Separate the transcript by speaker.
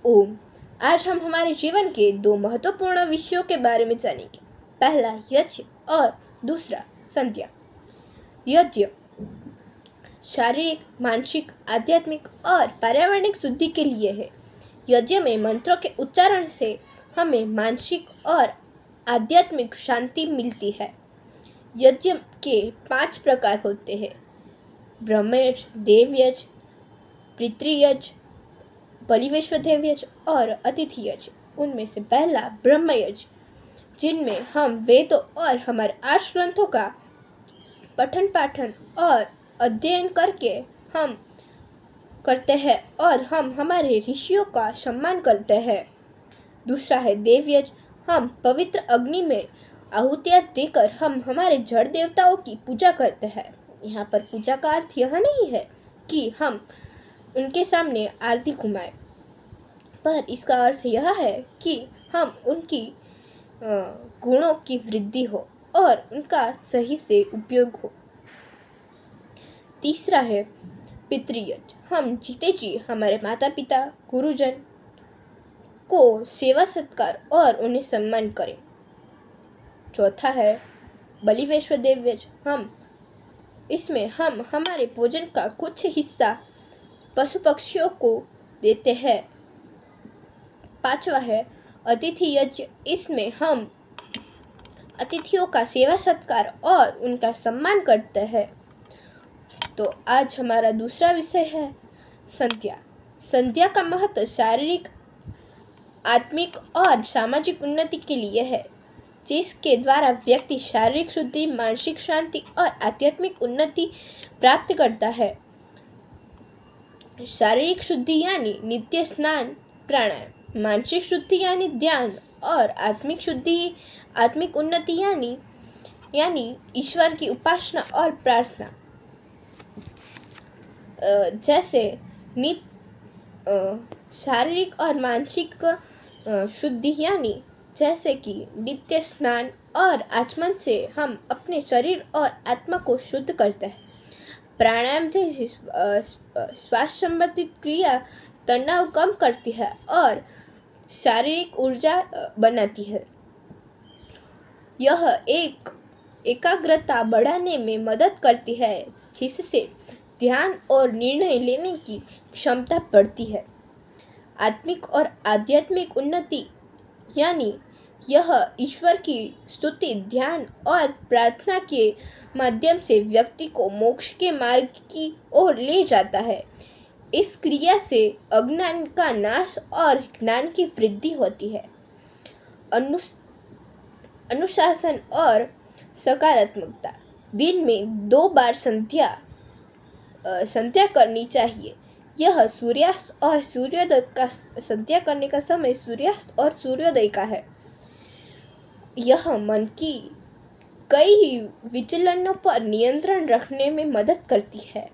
Speaker 1: ओम। आज हम हमारे जीवन के दो महत्वपूर्ण विषयों के बारे में जानेंगे। पहला यज्ञ और दूसरा संध्या। यज्ञ शारीरिक, मानसिक, आध्यात्मिक और पर्यावरणिक शुद्धि के लिए है। यज्ञ में मंत्रों के उच्चारण से हमें मानसिक और आध्यात्मिक शांति मिलती है। यज्ञ के 5 प्रकार होते हैं: ब्रह्मयज्ञ, देवयज्ञ, पितृयज्ञ, बलिवेश्वर यज्ञ और अतिथि यज्ञ। उनमें से पहला ब्रह्मयज्ञ, जिनमें हम वेदों और हमारे 8 ग्रंथों का पठन पाठन और अध्ययन करके हम करते हैं और हम हमारे ऋषियों का सम्मान करते हैं। दूसरा है देवयज्ञ। हम पवित्र अग्नि में आहुतियाँ देकर हम हमारे जड़ देवताओं की पूजा करते हैं। यहाँ पर पूजा का अर्थ यह नहीं है कि हम उनके सामने आरती घुमाएं, पर इसका अर्थ यह है कि हम उनकी गुणों की वृद्धि हो और उनका सही से उपयोग हो। तीसरा है पितृयज्ञ। हम जीते जी हमारे माता पिता, गुरुजन को सेवा सत्कार और उन्हें सम्मान करें। चौथा है बलिवेश्वर यज्ञ। इसमें हम हमारे भोजन का कुछ हिस्सा पशु पक्षियों को देते हैं। पांचवा है अतिथि यज्ञ। इसमें हम अतिथियों का सेवा सत्कार और उनका सम्मान करते हैं। तो आज हमारा दूसरा विषय है संध्या। संध्या का महत्व शारीरिक, आत्मिक और सामाजिक उन्नति के लिए है, जिसके द्वारा व्यक्ति शारीरिक शुद्धि, मानसिक शांति और आध्यात्मिक उन्नति प्राप्त करता है। शारीरिक शुद्धि यानी नित्य स्नान, प्राणायाम, मानसिक शुद्धि यानी ध्यान और आत्मिक शुद्धि, आत्मिक उन्नति यानी ईश्वर की उपासना और प्रार्थना। जैसे शारीरिक और मानसिक शुद्धि यानी जैसे कि नित्य स्नान और आचमन से हम अपने शरीर और आत्मा को शुद्ध करते हैं। प्राणायाम जैसी श्वास संबंधित क्रिया तनाव कम करती है और शारीरिक ऊर्जा बनाती है। यह एकाग्रता बढ़ाने में मदद करती है, जिससे ध्यान और निर्णय लेने की क्षमता बढ़ती है। आत्मिक और आध्यात्मिक उन्नति यानी यह ईश्वर की स्तुति, ध्यान और प्रार्थना के माध्यम से व्यक्ति को मोक्ष के मार्ग की ओर ले जाता है। इस क्रिया से अज्ञान का नाश और ज्ञान की वृद्धि होती है। अनुशासन और सकारात्मकता। दिन में 2 बार संध्या करनी चाहिए। यह सूर्यास्त और सूर्योदय का संध्या करने का समय सूर्यास्त और सूर्योदय का है। यह मन की कई विचलनों पर नियंत्रण रखने में मदद करती है।